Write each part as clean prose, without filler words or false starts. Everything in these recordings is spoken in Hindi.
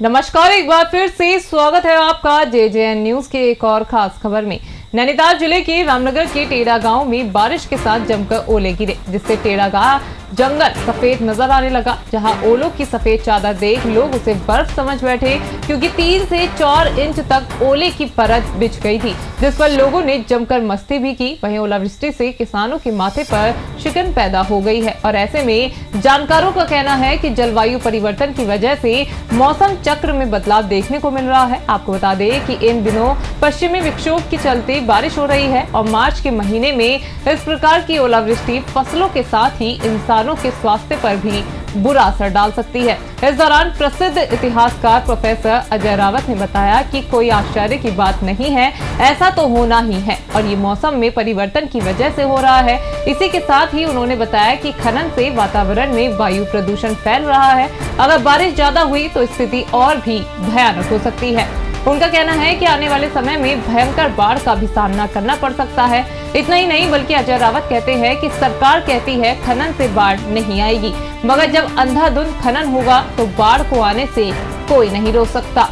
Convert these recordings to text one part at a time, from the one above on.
नमस्कार, एक बार फिर से स्वागत है आपका JJN न्यूज के एक और खास खबर में। नैनीताल जिले के रामनगर के टेड़ा गांव में बारिश के साथ जमकर ओले गिरे, जिससे टेड़ा का जंगल सफेद नजर आने लगा। जहां ओलों की सफेद चादर देख लोग उसे बर्फ समझ बैठे, क्योंकि 3 से 4 इंच तक ओले की परत बिछ गई थी, जिस पर लोगों ने जमकर मस्ती भी की। वहीं ओलावृष्टि से किसानों के माथे पर शिकन पैदा हो गई है और ऐसे में जानकारों का कहना है कि जलवायु परिवर्तन की वजह से मौसम चक्र में बदलाव देखने को मिल रहा है। आपको बता दें कि इन दिनों पश्चिमी विक्षोभ के चलते बारिश हो रही है और मार्च के महीने में इस प्रकार की ओलावृष्टि फसलों के साथ ही इंसानों के स्वास्थ्य पर भी बुरा असर डाल सकती है। इस दौरान प्रसिद्ध इतिहासकार प्रोफेसर अजय रावत ने बताया कि कोई आश्चर्य की बात नहीं है, ऐसा तो होना ही है और ये मौसम में परिवर्तन की वजह से हो रहा है। इसी के साथ ही उन्होंने बताया कि खनन से वातावरण में वायु प्रदूषण फैल रहा है। अगर बारिश ज्यादा हुई तो स्थिति और भी भयानक हो सकती है। उनका कहना है कि आने वाले समय में भयंकर बाढ़ का भी सामना करना पड़ सकता है। इतना ही नहीं, बल्कि अजय रावत कहते हैं कि सरकार कहती है खनन से बाढ़ नहीं आएगी, मगर जब अंधाधुंध खनन होगा तो बाढ़ को आने से कोई नहीं रोक सकता।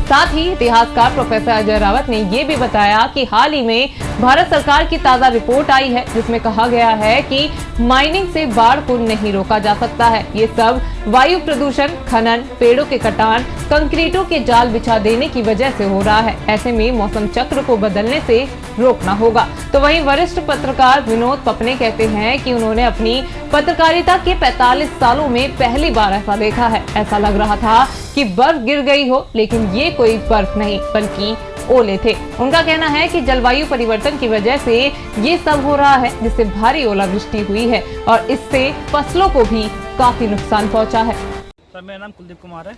साथ ही इतिहासकार प्रोफेसर अजय रावत ने ये भी बताया कि हाल ही में भारत सरकार की ताजा रिपोर्ट आई है, जिसमें कहा गया है कि माइनिंग से बाढ़ को नहीं रोका जा सकता है। ये सब वायु प्रदूषण, खनन, पेड़ों के कटान, कंक्रीटों के जाल बिछा देने की वजह से हो रहा है। ऐसे में मौसम चक्र को बदलने से रोकना होगा। तो वहीं वरिष्ठ पत्रकार विनोद पपने कहते हैं कि उन्होंने अपनी पत्रकारिता के 45 सालों में पहली बार ऐसा देखा है। ऐसा लग रहा था कि बर्फ गिर गई हो, लेकिन ये कोई बर्फ नहीं बल्कि ओले थे। उनका कहना है कि जलवायु परिवर्तन की वजह से ये सब हो रहा है, जिससे भारी ओलावृष्टि हुई है और इससे फसलों को भी काफी नुकसान पहुंचा है। सर, मेरा नाम कुलदीप कुमार है।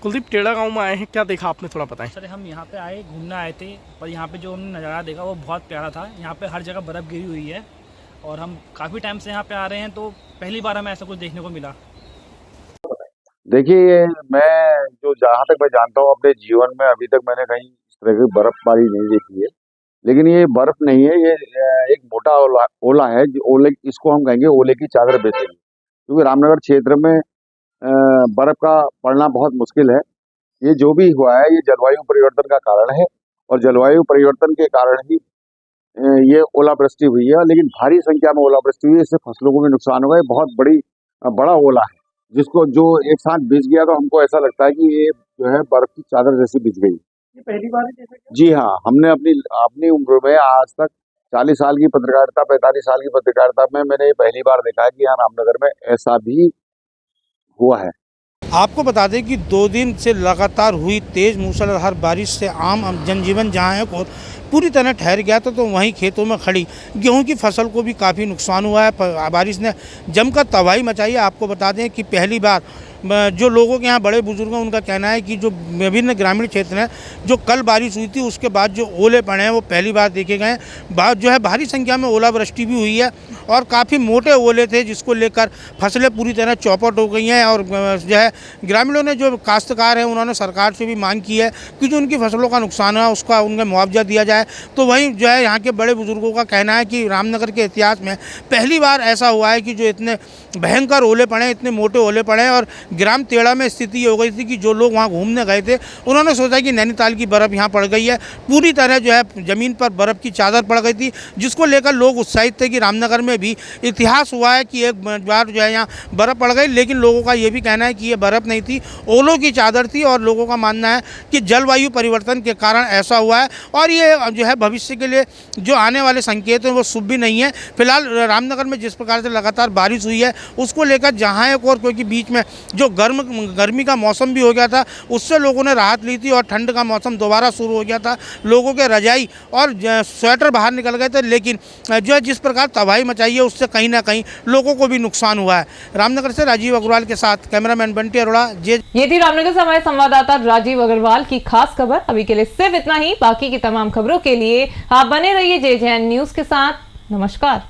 कुलदीप, टेड़ा गांव में आए हैं, क्या देखा आपने, थोड़ा बताएं। सर, हम यहाँ पे आए, घूमने आए थे, पर यहाँ पे जो हमने नज़ारा देखा वो बहुत प्यारा था। यहाँ पे हर जगह बर्फ़ गिरी हुई है और हम काफ़ी टाइम से यहाँ पे आ रहे हैं, तो पहली बार हमें ऐसा कुछ देखने को मिला। देखिए, मैं जो जहाँ तक मैं जानता हूँ अपने जीवन में अभी तक मैंने कहीं इस तरह की बर्फबारी नहीं देखी है। लेकिन ये बर्फ नहीं है, ये एक मोटा ओला है। जो ओले, इसको हम कहेंगे ओले की चादर बिछेगी, क्योंकि रामनगर क्षेत्र में बर्फ का पड़ना बहुत मुश्किल है। ये जो भी हुआ है ये जलवायु परिवर्तन का कारण है और जलवायु परिवर्तन के कारण ही ये ओलावृष्टि हुई है। लेकिन भारी संख्या में ओलावृष्टि हुई है, इससे फसलों को भी नुकसान होगा। ये बहुत बड़ा ओला है, जिसको जो एक साथ बिछ गया तो हमको ऐसा लगता है कि ये जो है बर्फ की चादर जैसी बिछ गई। ये पहली बार है जैसे जी हाँ, हमने अपनी उम्र में आज तक 40 साल की पत्रकारिता, 45 साल की पत्रकारिता में मैंने ये पहली बार देखा है कि यहाँ रामनगर में ऐसा भी हुआ है। आपको बता दें कि 2 दिन से लगातार हुई तेज मूसलाधार बारिश से आम जनजीवन जहाँ है और पूरी तरह ठहर गया था, तो वहीं खेतों में खड़ी गेहूं की फसल को भी काफ़ी नुकसान हुआ है। बारिश ने जमकर तबाही मचाई है। आपको बता दें कि पहली बार जो लोगों के यहाँ बड़े बुजुर्ग हैं उनका कहना है कि जो विभिन्न ग्रामीण क्षेत्र हैं, जो कल बारिश हुई थी उसके बाद जो ओले पड़े हैं वो पहली बार देखे गए हैं। जो है भारी संख्या में ओलावृष्टि भी हुई है और काफ़ी मोटे ओले थे, जिसको लेकर फसलें पूरी तरह चौपट हो गई हैं। और जो है ग्रामीणों ने, जो काश्तकार हैं, उन्होंने सरकार से भी मांग की है कि जो उनकी फसलों का नुकसान है उसका उन्हें मुआवजा दिया जाए। तो वहीं जो है यहाँ के बड़े बुजुर्गों का कहना है कि रामनगर के इतिहास में पहली बार ऐसा हुआ है कि जो इतने भयंकर ओले पड़े, इतने मोटे ओले पड़े। और ग्राम टेड़ा में स्थिति ये हो गई थी कि जो लोग वहाँ घूमने गए थे उन्होंने सोचा कि नैनीताल की बर्फ़ यहाँ पड़ गई है। पूरी तरह जो है ज़मीन पर बर्फ़ की चादर पड़ गई थी, जिसको लेकर लोग उत्साहित थे कि रामनगर में भी इतिहास हुआ है कि एक बार जो है यहाँ बर्फ़ पड़ गई। लेकिन लोगों का ये भी कहना है कि ये बर्फ़ नहीं थी, ओलों की चादर थी। और लोगों का मानना है कि जलवायु परिवर्तन के कारण ऐसा हुआ है और ये जो है भविष्य के लिए जो आने वाले संकेत हैं वो शुभ भी नहीं है। फिलहाल रामनगर में जिस प्रकार से लगातार बारिश हुई है उसको लेकर जहाँ एक और, क्योंकि बीच में जो गर्मी का मौसम भी हो गया था, उससे लोगों ने राहत ली थी और ठंड का मौसम दोबारा शुरू हो गया था। लोगों के रजाई और स्वेटर बाहर निकल गए थे। लेकिन जो है जिस प्रकार तबाही मचाई है उससे कहीं ना कहीं लोगों को भी नुकसान हुआ है। रामनगर से राजीव अग्रवाल के साथ कैमरामैन बंटी अरोड़ा। ये थी रामनगर से हमारे संवाददाता राजीव अग्रवाल की खास खबर। अभी के लिए सिर्फ इतना ही। बाकी की तमाम खबरों के लिए आप बने रहिए JJN न्यूज के साथ। नमस्कार।